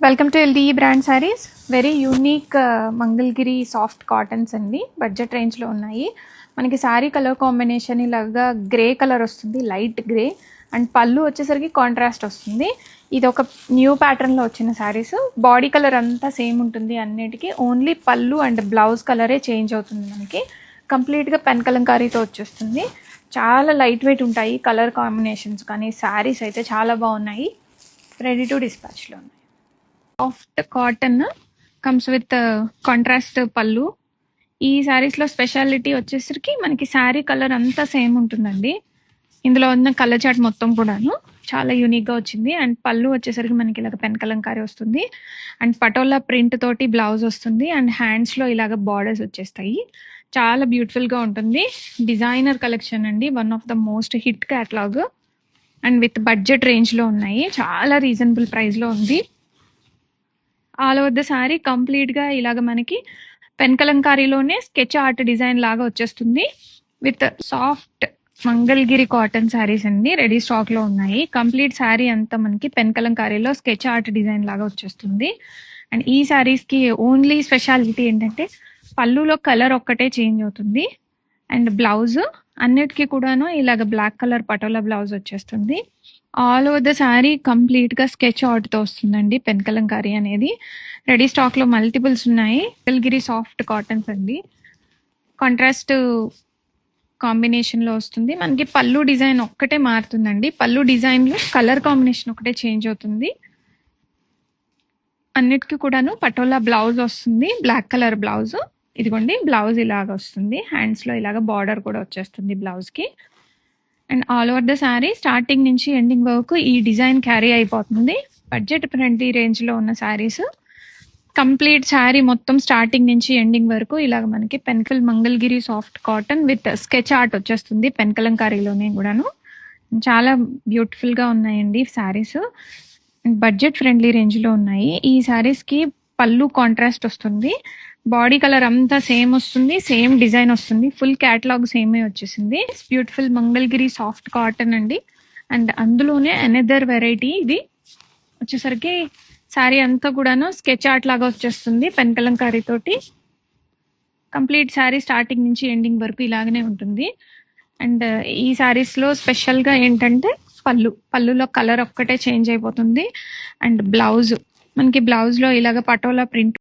Welcome to LDE brand sarees. Very unique Mangalagiri soft cottons అండి. Budget రేంజ్లో ఉన్నాయి. మనకి శారీ కలర్ కాంబినేషన్ ఇలాగా గ్రే కలర్ వస్తుంది, లైట్ గ్రే. అండ్ పళ్ళు వచ్చేసరికి కాంట్రాస్ట్ వస్తుంది. ఇది ఒక న్యూ ప్యాటర్న్లో వచ్చిన శారీస్. బాడీ కలర్ అంతా సేమ్ ఉంటుంది అన్నిటికీ. ఓన్లీ పళ్ళు అండ్ బ్లౌజ్ కలరే చేంజ్ అవుతుంది. మనకి కంప్లీట్గా పెన్ కలంకారీతో వచ్చేస్తుంది. చాలా లైట్ వెయిట్ ఉంటాయి కలర్ కాంబినేషన్స్, కానీ శారీస్ అయితే చాలా బాగున్నాయి. రెడీ టు డిస్పాచ్లో ఉన్నాయి. Soft cotton comes with contrast పళ్ళు. ఈ శారీస్లో స్పెషాలిటీ వచ్చేసరికి మనకి శారీ కలర్ అంతా సేమ్ ఉంటుందండి. ఇందులో ఉన్న కలర్ చాట్ మొత్తం కూడాను చాలా యూనిక్గా వచ్చింది. అండ్ పళ్ళు వచ్చేసరికి మనకి ఇలాగ పెన్ కలంకారీ వస్తుంది. అండ్ పటోలా ప్రింట్ తోటి బ్లౌజ్ వస్తుంది. అండ్ హ్యాండ్స్లో ఇలాగ బార్డర్స్ వచ్చేస్తాయి. చాలా బ్యూటిఫుల్గా ఉంటుంది. డిజైనర్ కలెక్షన్ అండి, one of the most hit catalogue. And with budget రేంజ్లో ఉన్నాయి. చాలా రీజనబుల్ ప్రైస్లో ఉంది. ఆల్ ఓవర్ ద శారీ కంప్లీట్గా ఇలాగ మనకి పెన్ కలంకారీలోనే స్కెచ్ ఆర్ట్ డిజైన్ లాగా వచ్చేస్తుంది. With soft Mangalagiri cotton saris అండి, రెడీ స్టాక్లో ఉన్నాయి. కంప్లీట్ శారీ అంతా మనకి పెన్ కలంకారీలో స్కెచ్ ఆర్ట్ డిజైన్ లాగా వచ్చేస్తుంది. అండ్ ఈ శారీస్కి ఓన్లీ స్పెషాలిటీ ఏంటంటే పళ్ళులో కలర్ ఒక్కటే చేంజ్ అవుతుంది. అండ్ బ్లౌజ్ అన్నిటికీ కూడాను ఇలాగ బ్లాక్ కలర్ పటోలా బ్లౌజ్ వచ్చేస్తుంది. ఆల్ ఓవర్ ద శారీ కంప్లీట్గా స్కెచ్ ఆర్ట్తో వస్తుందండి పెన్ కలంకారీ అనేది. రెడీ స్టాక్లో మల్టిపుల్స్ ఉన్నాయి. మంగళగిరి సాఫ్ట్ కాటన్స్ అండి, కాంట్రాస్ట్ కాంబినేషన్లో వస్తుంది. మనకి పళ్ళు డిజైన్ ఒక్కటే మారుతుందండి. పళ్ళు డిజైన్లో కలర్ కాంబినేషన్ ఒకటే చేంజ్ అవుతుంది. అన్నిటికీ కూడాను పటోలా బ్లౌజ్ వస్తుంది, బ్లాక్ కలర్ బ్లౌజ్. ఇదిగోండి బ్లౌజ్ ఇలాగ వస్తుంది. హ్యాండ్స్లో ఇలాగ బార్డర్ కూడా వచ్చేస్తుంది బ్లౌజ్కి. And all over the sari starting నుంచి ఎండింగ్ వరకు ఈ డిజైన్ క్యారీ అయిపోతుంది. బడ్జెట్ ఫ్రెండ్లీ రేంజ్లో ఉన్న శారీస్. కంప్లీట్ శారీ మొత్తం స్టార్టింగ్ నుంచి ఎండింగ్ వరకు ఇలాగ మనకి పెన్కల్ Mangalagiri soft cotton with sketch art వచ్చేస్తుంది పెన్ కలంకారీలోనే కూడాను. చాలా బ్యూటిఫుల్గా ఉన్నాయండి శారీస్. బడ్జెట్ ఫ్రెండ్లీ రేంజ్లో ఉన్నాయి. ఈ శారీస్కి పళ్ళు కాంట్రాస్ట్ వస్తుంది, బాడీ కలర్ అంతా సేమ్ వస్తుంది, సేమ్ డిజైన్ వస్తుంది. ఫుల్ క్యాటలాగ్ సేమే వచ్చేసింది. బ్యూటిఫుల్ మంగళగిరి సాఫ్ట్ కాటన్ అండి. అండ్ అందులోనే అనదర్ వెరైటీ ఇది వచ్చేసరికి శారీ అంతా కూడాను స్కెచ్ ఆర్ట్ లాగా వచ్చేస్తుంది పెన్ కలంకారీ తోటి. కంప్లీట్ శారీ స్టార్టింగ్ నుంచి ఎండింగ్ వరకు ఇలాగనే ఉంటుంది. అండ్ ఈ శారీస్లో స్పెషల్గా ఏంటంటే పళ్ళులో కలర్ ఒక్కటే చేంజ్ అయిపోతుంది. అండ్ బ్లౌజ్ మనకి బ్లౌజ్లో ఇలాగ పటోలా ప్రింట్